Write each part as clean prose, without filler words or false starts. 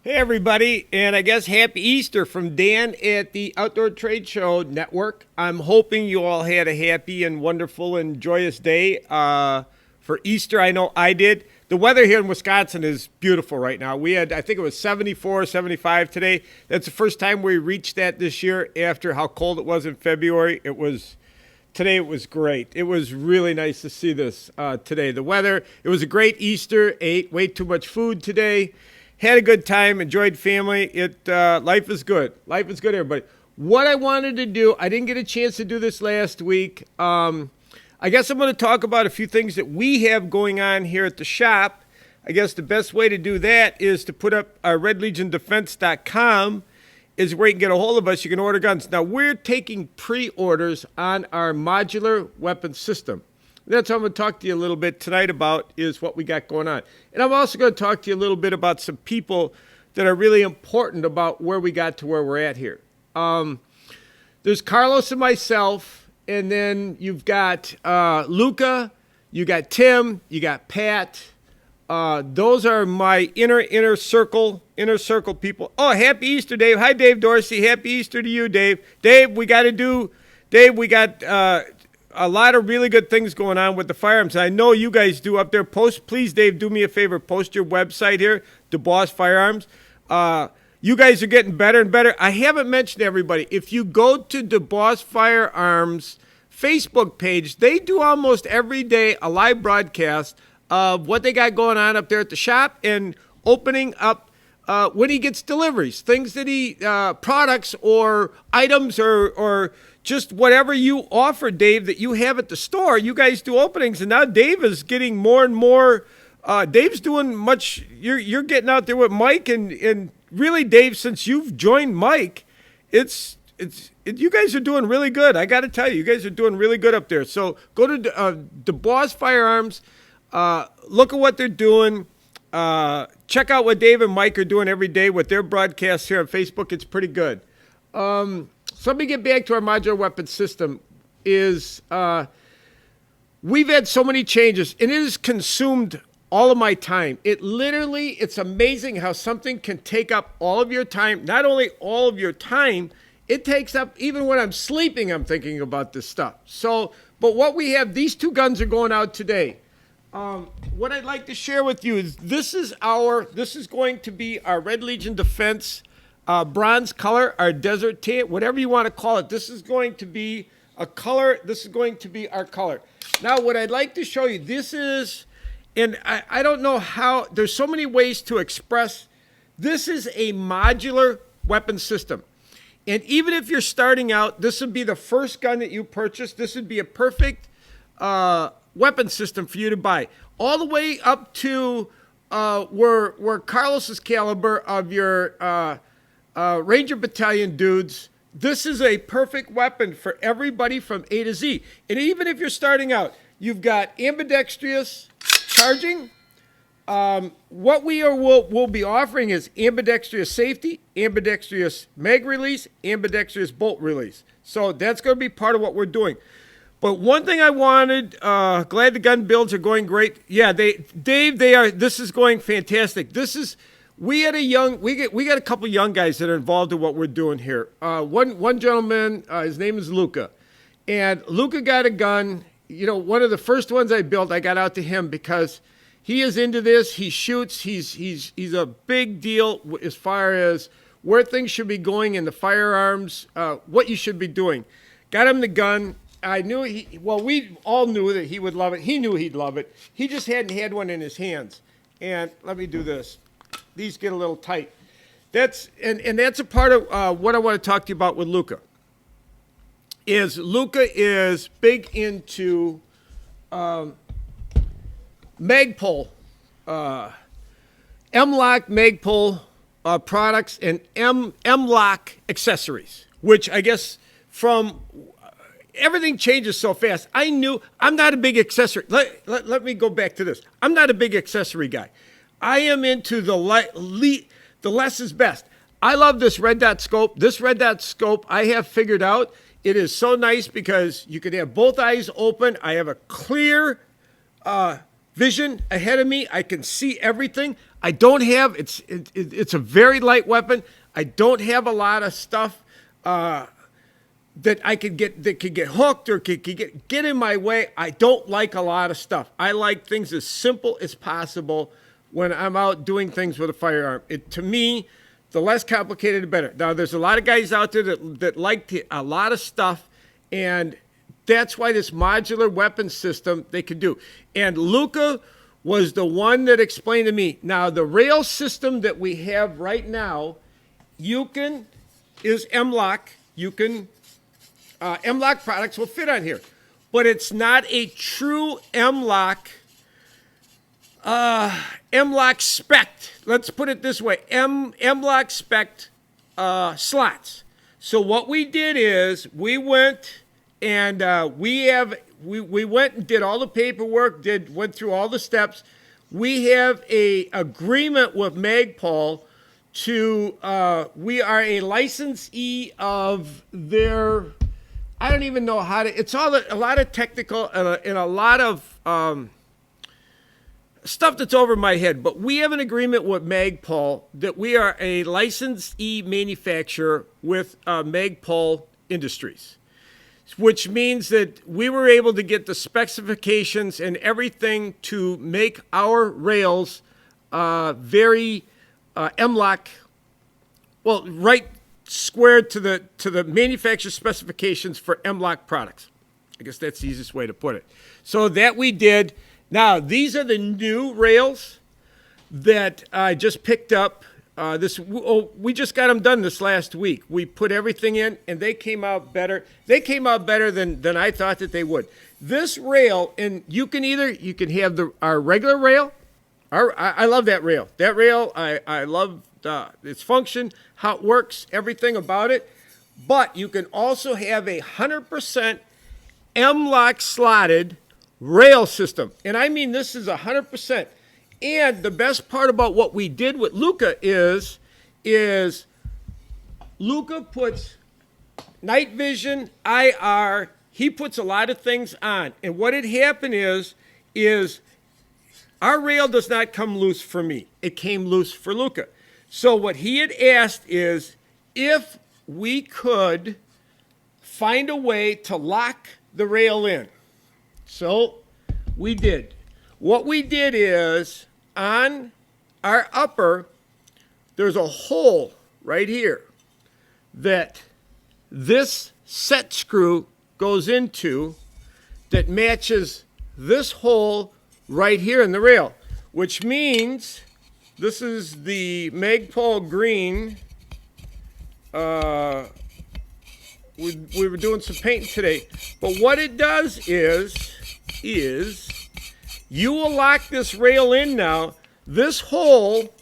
Hey everybody, and I guess happy Easter from Dan at the Outdoor Trade Show Network. I'm hoping you all had a happy and wonderful and joyous day for Easter. I know I did. The weather here in Wisconsin is beautiful right now. We had, I think it was 74, 75 today. That's the first time we reached that this year after how cold it was in February. Today it was great. It was really nice to see this today. The weather, it was a great Easter. Ate way too much food today. Had a good time, enjoyed family. Life is good. Life is good, everybody. What I wanted to do, I didn't get a chance to do this last week. I guess I'm going to talk about a few things that we have going on here at the shop. I guess the best way to do that is to put up redlegiondefense.com is where you can get a hold of us. You can order guns. Now, we're taking pre-orders on our modular weapon system. That's what I'm going to talk to you a little bit tonight about is what we got going on. And I'm also going to talk to you a little bit about some people that are really important about where we got to where we're at here. There's Carlos and myself, and then you've got Luca, you got Tim, you got Pat. Those are my inner circle people. Oh, happy Easter, Dave. Hi, Dave Dorsey. Happy Easter to you, Dave. Dave, we got a lot of really good things going on with the firearms. I know you guys do up there. Please, Dave, do me a favor. Post your website here, DuBois Firearms. You guys are getting better and better. I haven't mentioned to everybody. If you go to DuBois Firearms Facebook page, they do almost every day a live broadcast of what they got going on up there at the shop and opening up when he gets deliveries, things that products or items or just whatever you offer, Dave, that you have at the store. You guys do openings, and now Dave is getting more and more. Dave's doing much. You're getting out there with Mike, and really, Dave, since you've joined Mike, you guys are doing really good. I got to tell you guys are doing really good up there. So go to DuBois Firearms, look at what they're doing. Check out what Dave and Mike are doing every day with their broadcasts here on Facebook. It's pretty good. So let me get back to our modular weapon system. We've had so many changes, and it has consumed all of my time. It's amazing how something can take up all of your time. Not only all of your time, it takes up, even when I'm sleeping, I'm thinking about this stuff. So, but what we have, these two guns are going out today. What I'd like to share with you is this is going to be our Red Legion Defense bronze color, our desert tan, whatever you want to call it. This is going to be a color. This is going to be our color. Now, what I'd like to show you, this is, and I don't know how, there's so many ways to express, this is a modular weapon system. And even if you're starting out, this would be the first gun that you purchase. This would be a perfect weapon system for you to buy. All the way up to where Carlos's caliber of your Ranger Battalion dudes. This is a perfect weapon for everybody from A to Z. And even if you're starting out, you've got ambidextrous charging. What we'll be offering is ambidextrous safety, ambidextrous mag release, ambidextrous bolt release. So that's going to be part of what we're doing. But one thing I wanted, glad the gun builds are going great. Yeah, this is going fantastic. We got a couple young guys that are involved in what we're doing here. One gentleman, his name is Luca, and Luca got a gun. You know, one of the first ones I built, I got out to him because he is into this. He shoots. He's a big deal as far as where things should be going in the firearms, what you should be doing. Got him the gun. I knew we all knew that he would love it. He knew he'd love it. He just hadn't had one in his hands. And let me do this. These get a little tight. That's a part of what I want to talk to you about with Luca. Luca is big into Magpul, M-Lok Magpul products and M-Lok accessories, which I guess from everything changes so fast. I'm not a big accessory. Let me go back to this. I'm not a big accessory guy. I am into the less is best. I love this red dot scope. This red dot scope I have figured out. It is so nice because you can have both eyes open. I have a clear vision ahead of me. I can see everything. I don't have, it's a very light weapon. I don't have a lot of stuff that I could get, that could get hooked or could get in my way. I don't like a lot of stuff. I like things as simple as possible when I'm out doing things with a firearm. To me, the less complicated, the better. Now, there's a lot of guys out there that like a lot of stuff, and that's why this modular weapon system they could do. And Luca was the one that explained to me. Now, the rail system that we have right now, is M-Lok. M-Lok products will fit on here. But it's not a true M-Lok spec. Let's put it this way. M-Lok spec slots. So what we did is we went and we went and did all the paperwork, went through all the steps. We have a agreement with Magpul to we are a licensee of their, I don't even know how to, it's all a lot of technical and a lot of stuff that's over my head, but we have an agreement with Magpul that we are a licensee manufacturer with Magpul Industries, which means that we were able to get the specifications and everything to make our rails very M-Lok, well, right squared to the manufacturer specifications for M-Lok products. I guess that's the easiest way to put it. So that we did. Now, these are the new rails that I just picked up. We just got them done this last week. We put everything in, and they came out better. They came out better than I thought that they would. This rail, and you can have our regular rail. I love that rail. That rail, I love its function, how it works, everything about it. But you can also have a 100% M-Lok slotted rail system. And I mean, this is 100%. And the best part about what we did with Luca is Luca puts night vision, IR, he puts a lot of things on. And what had happened is our rail does not come loose for me. It came loose for Luca. So what he had asked is if we could find a way to lock the rail in. So we did. What we did is on our upper, there's a hole right here that this set screw goes into that matches this hole right here in the rail, which means this is the Magpul green. We were doing some painting today, but what it does is you will lock this rail in now. This hole,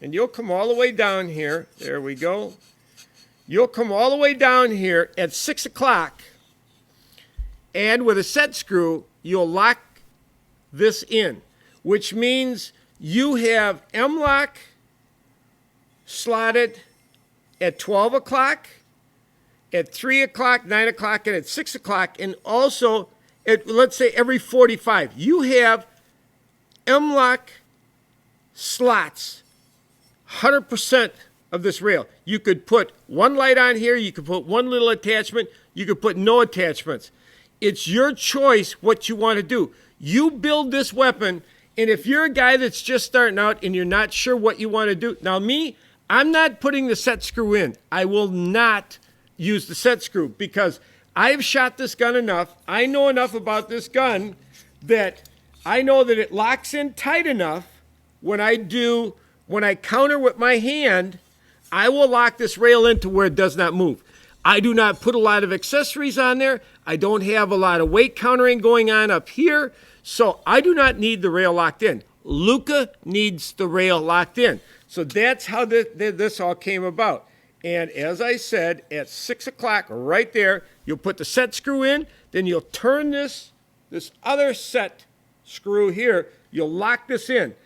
and you'll come all the way down here. There we go. You'll come all the way down here at 6 o'clock, and with a set screw, you'll lock this in, which means you have M-Lok slotted at 12 o'clock, at 3 o'clock, 9 o'clock, and at 6 o'clock, and also at, let's say, every 45. You have M-Lok slots, 100% of this rail. You could put one light on here, you could put one little attachment, you could put no attachments. It's your choice what you want to do. You build this weapon, and if you're a guy that's just starting out and you're not sure what you want to do, now me, I'm not putting the set screw in. I will not use the set screw because I've shot this gun enough. I know enough about this gun that I know that it locks in tight enough. When I counter with my hand, I will lock this rail into where it does not move. I do not put a lot of accessories on there. I don't have a lot of weight countering going on up here. So I do not need the rail locked in. Luca needs the rail locked in. So that's how this all came about. And as I said, at 6 o'clock right there, you'll put the set screw in, then you'll turn this other set screw here, you'll lock this in.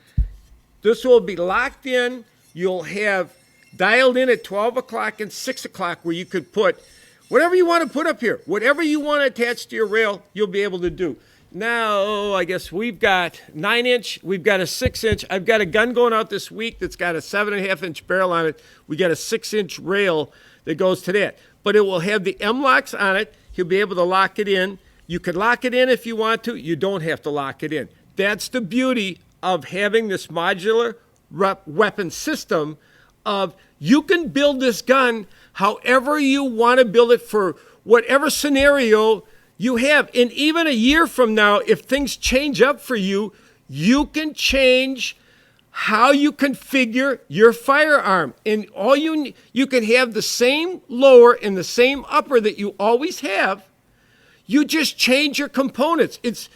This will be locked in. You'll have dialed in at 12 o'clock and 6 o'clock where you could put whatever you want to put up here. Whatever you want to attach to your rail, you'll be able to do. now I guess we've got 9-inch, we've got a 6-inch. I've got a gun going out this week that's got a 7.5-inch barrel on it. We got a 6-inch rail that goes to that. But it will have the M-Loks on it. He'll be able to lock it in. You could lock it in if you want to. You don't have to lock it in. That's the beauty of having this modular weapon system of you can build this gun however you want to build it for whatever scenario you have. And even a year from now, if things change up for you, you can change how you configure your firearm. And all you can have the same lower and the same upper that you always have. You just change your components. It's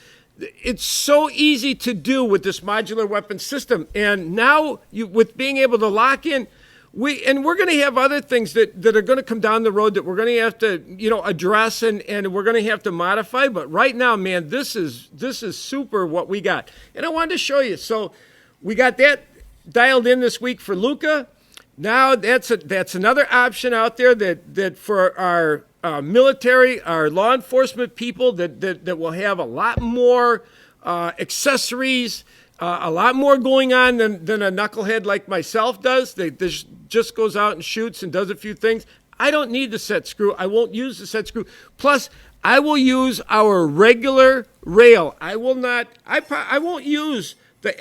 so easy to do with this modular weapon system. And now with being able to lock in, we're going to have other things that are going to come down the road that we're going to have to, address and we're going to have to modify. But right now, man, this is super what we got. And I wanted to show you. So we got that dialed in this week for Luca. Now that's another option out there that for our military, our law enforcement people that will have a lot more accessories, a lot more going on than a knucklehead like myself does. They just goes out and shoots and does a few things. I don't need the set screw. I won't use the set screw. Plus, I will use our regular rail. I will not. I won't use the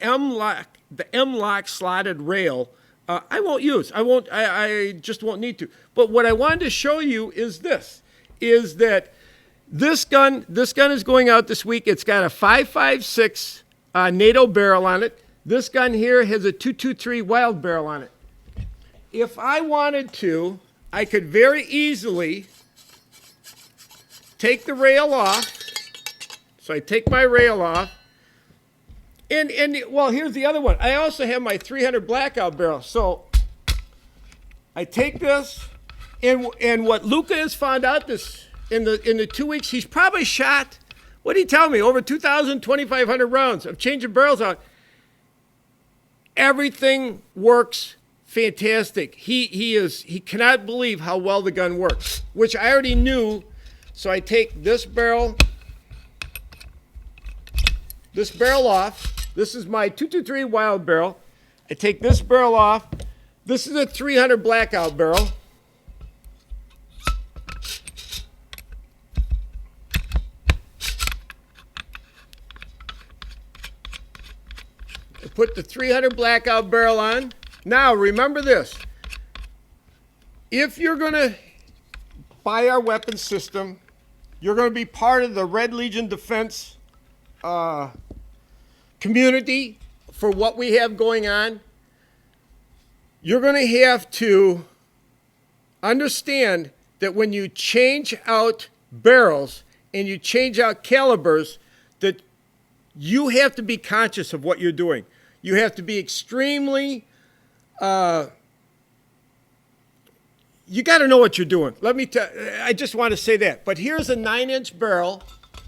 M-Lok slotted rail. I won't use. I just won't need to. But what I wanted to show you is this: is that this gun is going out this week. It's got a 5.56 NATO barrel on it. This gun here has a 223 Wild barrel on it. If I wanted to, I could very easily take the rail off. So I take my rail off. And well, here's the other one. I also have my 300 blackout barrel. So I take this, and what Luca has found out this in the 2 weeks, he's probably shot, what did he tell me, over 2,000, 2,500 rounds of changing barrels out. Everything works fantastic. He cannot believe how well the gun works, which I already knew. So I take this barrel off. This is my 223 Wild barrel. I take this barrel off. This is a 300 blackout barrel. I put the 300 blackout barrel on. Now, remember this. If you're going to buy our weapon system, you're going to be part of the Red Legion Defense community for what we have going on. You're going to have to understand that when you change out barrels and you change out calibers, that you have to be conscious of what you're doing. You have to be extremely, you got to know what you're doing. I just want to say that. But here's a 9-inch barrel,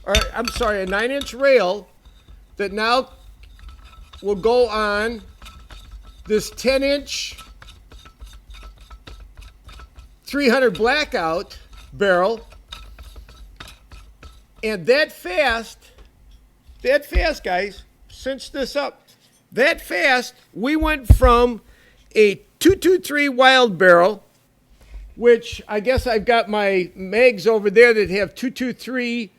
or I'm sorry, a 9-inch rail that now will go on this 10-inch 300 blackout barrel. And that fast, guys, cinch this up. That fast, we went from a 223 Wild barrel, which I guess I've got my mags over there that have 223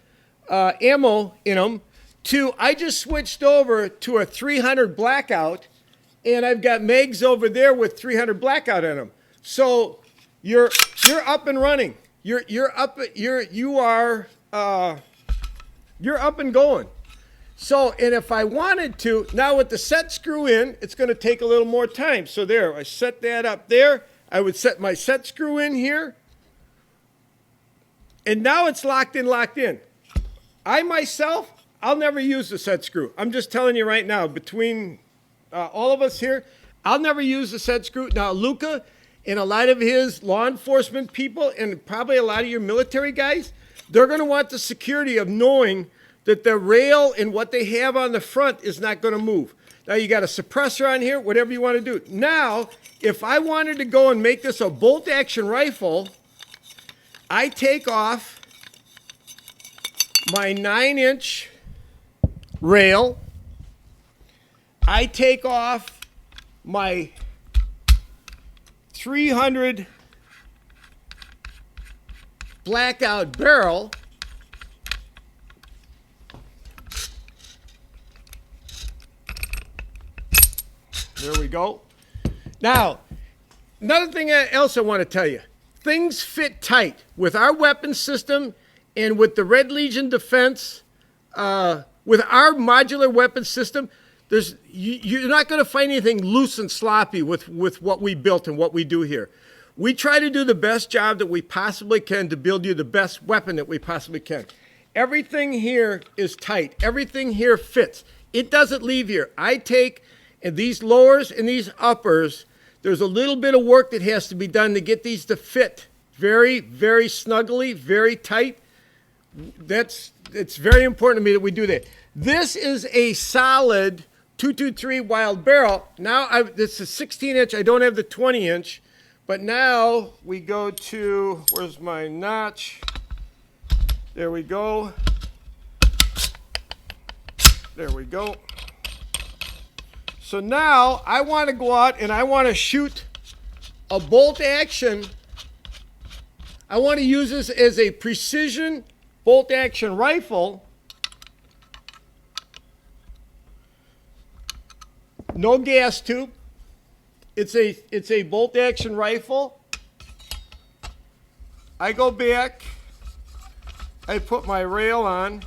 ammo in them, to I just switched over to a 300 blackout, and I've got mags over there with 300 blackout in them. So you're up and running. You're up and going. So, and if I wanted to, now with the set screw in, it's going to take a little more time. So there, I set that up there. I would set my set screw in here. And now it's locked in. I myself, I'll never use the set screw. I'm just telling you right now, between all of us here, I'll never use the set screw. Now, Luca and a lot of his law enforcement people and probably a lot of your military guys, they're going to want the security of knowing that the rail and what they have on the front is not going to move. Now you got a suppressor on here, whatever you want to do. Now, if I wanted to go and make this a bolt action rifle, I take off my 9-inch rail. I take off my 300 blackout barrel. There we go. Now, another thing else I want to tell you. Things fit tight with our weapon system and with the Red Legion defense, with our modular weapon system. You're not going to find anything loose and sloppy with what we built and what we do here. We try to do the best job that we possibly can to build you the best weapon that we possibly can. Everything here is tight. Everything here fits. It doesn't leave here. I take these lowers and these uppers. There's a little bit of work that has to be done to get these to fit very, very snugly, very tight. It's very important to me that we do that. This is a solid 223 wild barrel. Now, this is 16-inch. I don't have the 20-inch. But now we go to, where's my notch? There we go. There we go. So now I want to go out and I want to shoot a bolt action. I want to use this as a precision bolt action rifle. No gas tube. It's a bolt action rifle. I go back. I put my rail on.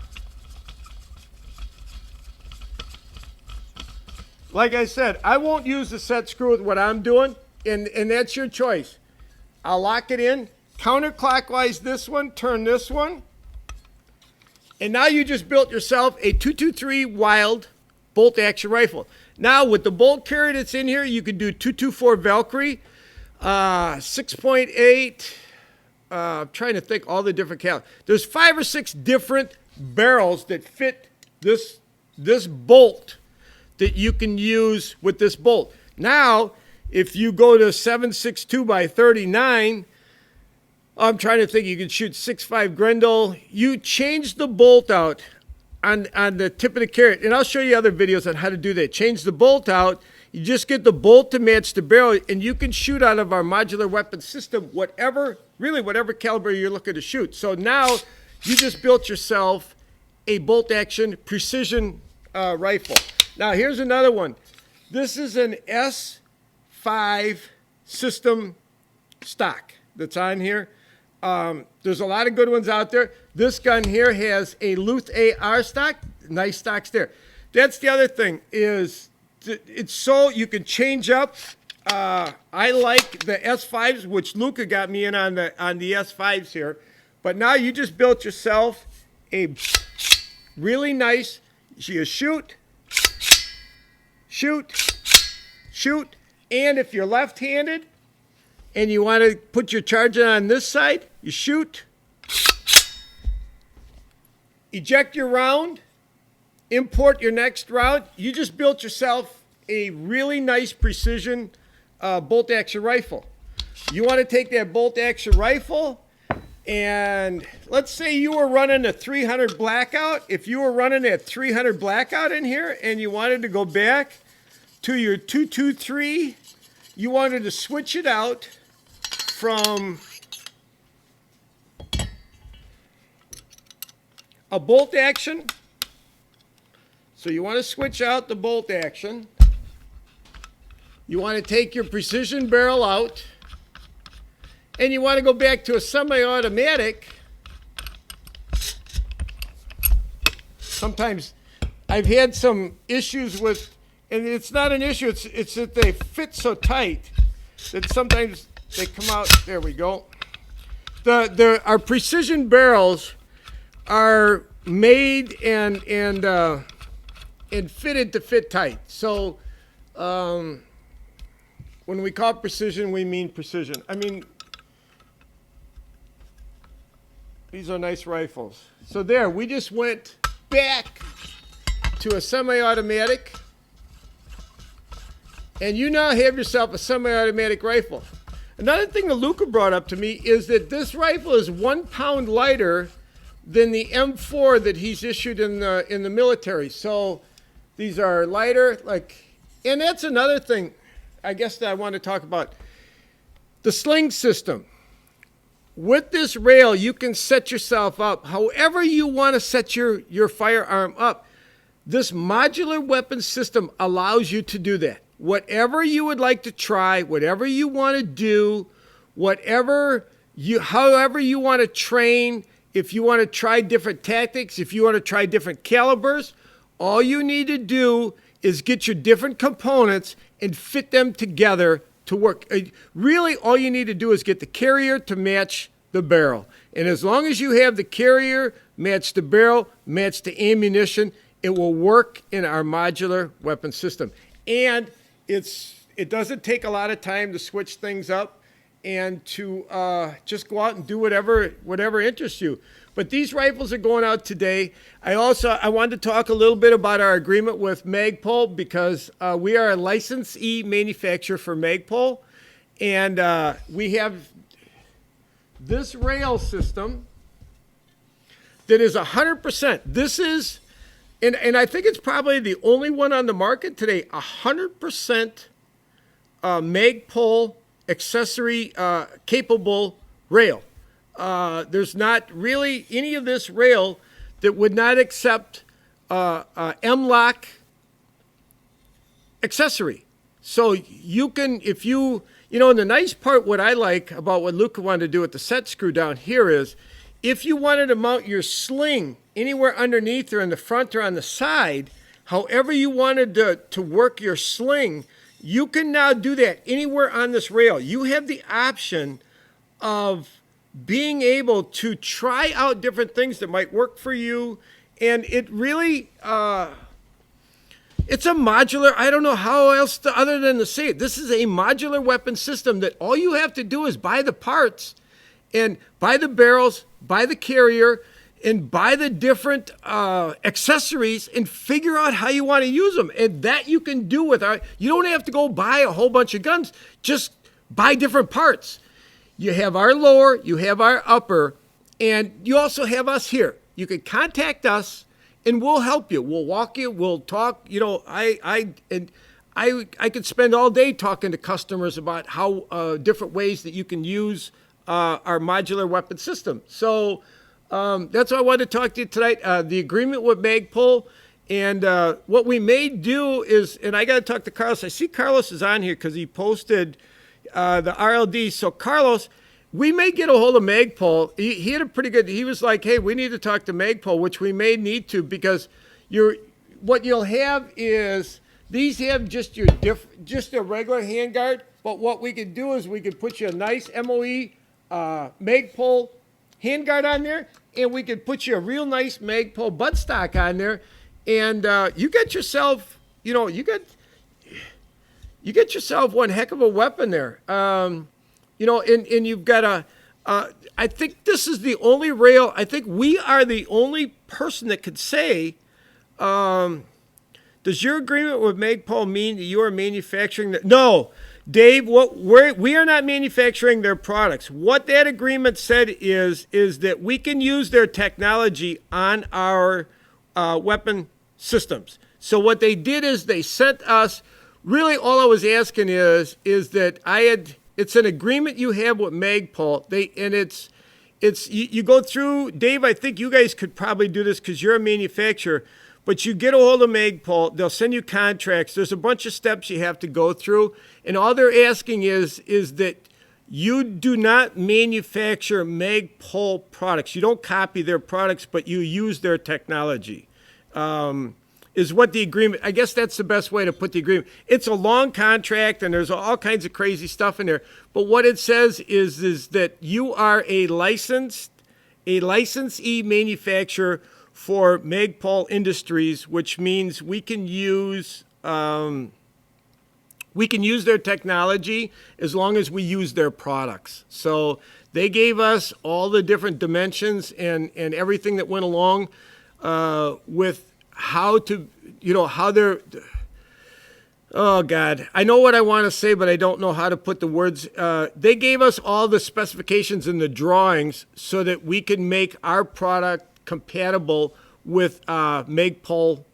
Like I said, I won't use the set screw with what I'm doing, and that's your choice. I'll lock it in, counterclockwise this one, turn this one, and now you just built yourself a 223 wild bolt action rifle. Now with the bolt carrier that's in here, you can do 224 Valkyrie, 6.8. I'm trying to think all the different calibers. There's 5 or 6 different barrels that fit this bolt that you can use with this bolt. Now, if you go to 7.62 by 39, I'm trying to think, you can shoot 6.5 Grendel. You change the bolt out on the tip of the carrier, and I'll show you other videos on how to do that. Change the bolt out. You just get the bolt to match the barrel, and you can shoot out of our modular weapon system whatever caliber you're looking to shoot. So now you just built yourself a bolt action precision rifle. Now here's another one. This is an S5 system stock that's on here. There's a lot of good ones out there. This gun here has a Luth AR stock. Nice stocks there. That's the other thing, is it's so you can change up. I like the S5s, which Luca got me in on the S5s here. But now you just built yourself a really nice, you shoot, and if you're left-handed and you want to put your charger on this side, you shoot, eject your round, import your next round. You just built yourself a really nice precision bolt action rifle. You want to take that bolt action rifle, and let's say you were running a 300 blackout. If you were running that 300 blackout in here and you wanted to go back to your 223, you wanted to switch it out from a bolt action. So you want to switch out the bolt action. You want to take your precision barrel out, and you want to go back to a semi-automatic. Sometimes I've had some issues with, and it's not an issue, it's that they fit so tight that sometimes they come out. There we go. Our precision barrels are made and fitted to fit tight. So when we call precision, we mean precision. I mean, these are nice rifles. So there, we just went back to a semi-automatic, and you now have yourself a semi-automatic rifle. Another thing that Luca brought up to me is that this rifle is 1 pound lighter than the M4 that he's issued in the military. So these are lighter, and that's another thing I guess that I want to talk about. The sling system. With this rail, you can set yourself up however you want to set your firearm up. This modular weapon system allows you to do that. Whatever you would like to try, whatever you want to do, however you want to train, if you want to try different tactics, if you want to try different calibers, all you need to do is get your different components and fit them together to work. Really, all you need to do is get the carrier to match the barrel. And as long as you have the carrier match the barrel, match the ammunition, it will work in our modular weapon system. And it doesn't take a lot of time to switch things up and to just go out and do whatever interests you. But these rifles are going out today. I wanted to talk a little bit about our agreement with Magpul, because we are a licensee manufacturer for Magpul, and we have this rail system that is 100%. This is, and I think it's probably the only one on the market today, 100% Magpul accessory capable rail. There's not really any of this rail that would not accept M-Lok accessory. So you can, and the nice part, what I like about what Luca wanted to do with the set screw down here is, if you wanted to mount your sling anywhere underneath or in the front or on the side, however you wanted to work your sling, you can now do that anywhere on this rail. You have the option of being able to try out different things that might work for you. And it really, it's a modular, I don't know how else other than to say it. This is a modular weapon system that all you have to do is buy the parts and buy the barrels, buy the carrier, and buy the different accessories and figure out how you want to use them. And that you can do you don't have to go buy a whole bunch of guns, just buy different parts. You have our lower, you have our upper, and you also have us here. You can contact us and we'll help you. We'll walk you, we'll talk. I could spend all day talking to customers about how different ways that you can use our modular weapon system. So that's why I wanted to talk to you tonight. The agreement with Magpul, and what we may do is, and I got to talk to Carlos. I see Carlos is on here because he posted the RLD. So Carlos, we may get a hold of Magpul. He had a pretty good, he was like, hey, we need to talk to Magpul, which we may need to, because what you'll have is, these have just a regular handguard, but what we could do is we could put you a nice MOE Magpul handguard on there, and we could put you a real nice Magpul buttstock on there, and you get yourself, you get yourself one heck of a weapon there. And you've got I think this is the only rail, I think we are the only person that could say, does your agreement with Magpul mean that you are manufacturing No, Dave, we are not manufacturing their products. What that agreement said is that we can use their technology on our weapon systems. So what they did is they sent us, really all I was asking is that it's an agreement you have with Magpul. You go through, Dave, I think you guys could probably do this because you're a manufacturer, but you get a hold of Magpul, they'll send you contracts. There's a bunch of steps you have to go through, and all they're asking is that you do not manufacture Magpul products. You don't copy their products, but you use their technology. Is what the agreement, I guess that's the best way to put the agreement. It's a long contract and there's all kinds of crazy stuff in there. But what it says is that you are a licensee manufacturer for Magpul Industries, which means we can use their technology as long as we use their products. So they gave us all the different dimensions and everything that went along with how they're, oh God, I know what I want to say, but I don't know how to put the words. They gave us all the specifications and the drawings so that we can make our product compatible with Magpul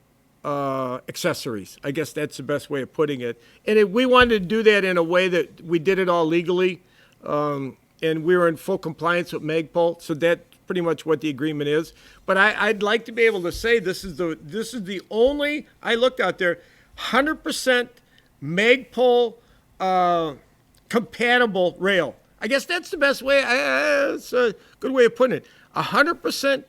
accessories. I guess that's the best way of putting it. And we wanted to do that in a way that we did it all legally, and we were in full compliance with Magpul. So that's pretty much what the agreement is. But I'd like to be able to say this is the only, I looked out there, 100% Magpul compatible rail. I guess that's the best way. It's a good way of putting it. 100%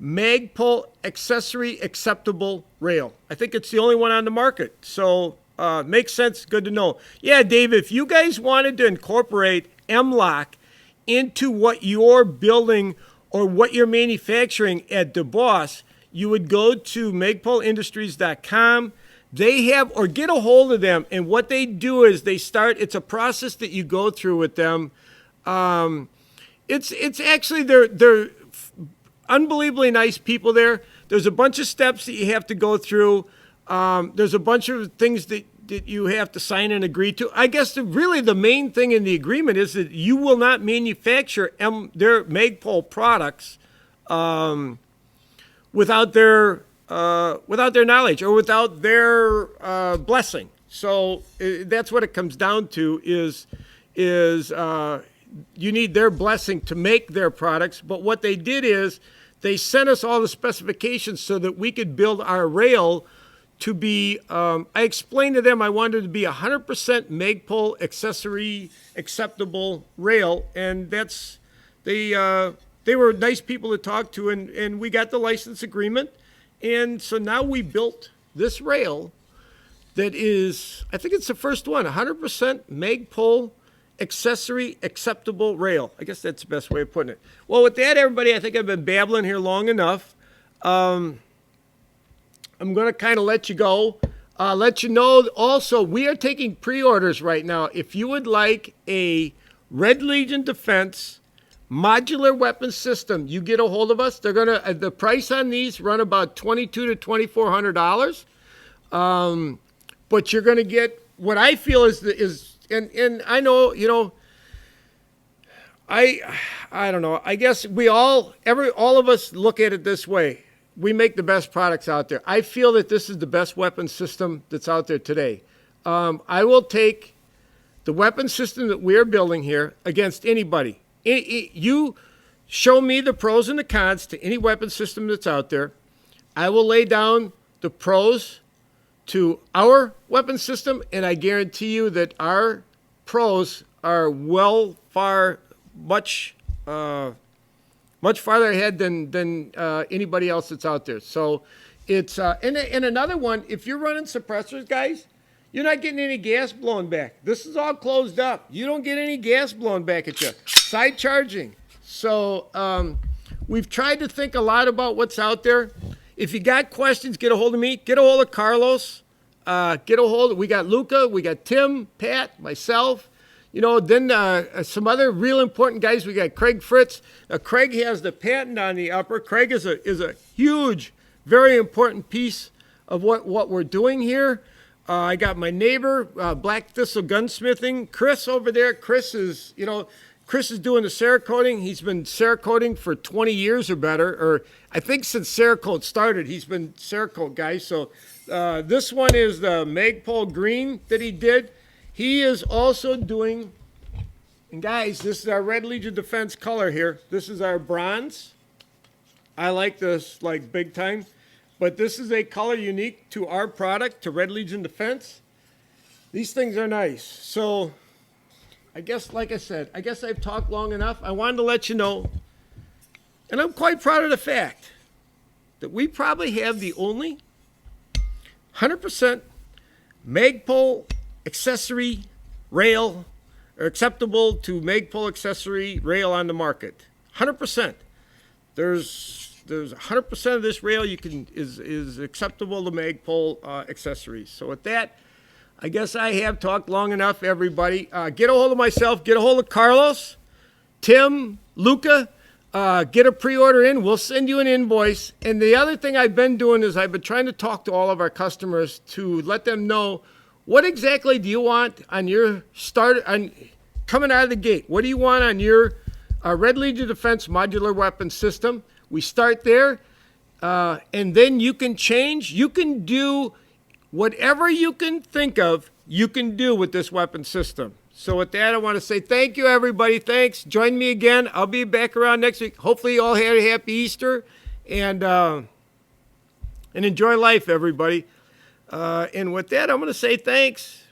Magpul accessory acceptable rail. I think it's the only one on the market. So makes sense. Good to know. Yeah, Dave, if you guys wanted to incorporate M-Lok into what you're building or what you're manufacturing at DeBoss, you would go to magpulindustries.com. They have, or get a hold of them, and what they do is it's a process that you go through with them. It's actually, they're unbelievably nice people there. There's a bunch of steps that you have to go through. There's a bunch of things that you have to sign and agree to. I guess really the main thing in the agreement is that you will not manufacture their Magpul products without their knowledge or without their blessing. So that's what it comes down to is you need their blessing to make their products. But what they did is they sent us all the specifications so that we could build our rail to be, I explained to them I wanted to be 100% Magpul accessory acceptable rail. And they were nice people to talk to, and we got the license agreement. And so now we built this rail that is, I think it's the first one, 100% Magpul accessory acceptable rail. I guess that's the best way of putting it. Well, with that, everybody, I think I've been babbling here long enough. I'm going to kind of let you go. Let you know also, we are taking pre-orders right now. If you would like a Red Legion Defense Modular Weapon System, you get a hold of us. They're going to, the price on these run about $2,200 to $2,400. But you're going to get what I feel is and I know, I don't know. I guess all of us look at it this way. We make the best products out there. I feel that this is the best weapon system that's out there today. I will take the weapon system that we're building here against anybody. You show me the pros and the cons to any weapon system that's out there. I will lay down the pros to our weapon system, and I guarantee you that our pros are much farther ahead than anybody else that's out there. So it's and another one, if you're running suppressors, guys, you're not getting any gas blown back. This is all closed up. You don't get any gas blown back at you. Side charging. So we've tried to think a lot about what's out there. If you got questions, get a hold of me. Get a hold of Carlos. We got Luca. We got Tim, Pat, myself. Then some other real important guys. We got Craig Fritz. Craig has the patent on the upper. Craig is a huge, very important piece of what we're doing here. I got my neighbor, Black Thistle Gunsmithing. Chris over there. Chris is doing the Cerakoting. He's been Cerakoting for 20 years or better, or I think since Cerakote started, he's been Cerakote guy. So this one is the Magpul green that he did. He is also doing, and guys, this is our Red Legion Defense color here. This is our bronze. I like this like big time, but this is a color unique to our product, to Red Legion Defense. These things are nice. So I guess, like I said, I've talked long enough. I wanted to let you know, and I'm quite proud of the fact that we probably have the only 100% Magpul accessory rail, or acceptable to Magpul accessory rail on the market. 100%. There's 100% of this rail is acceptable to Magpul accessories. So with that, I guess I have talked long enough, everybody. Get a hold of myself. Get a hold of Carlos, Tim, Luca. Get a pre-order in. We'll send you an invoice. And the other thing I've been doing is I've been trying to talk to all of our customers to let them know what exactly do you want on your coming out of the gate. What do you want on your Red Legion Defense Modular Weapon System? We start there, and then you can change. You can do whatever you can think of, you can do with this weapon system. So with that, I want to say thank you, everybody. Thanks. Join me again. I'll be back around next week. Hopefully you all had a happy Easter, and enjoy life, everybody. And with that, I'm going to say thanks.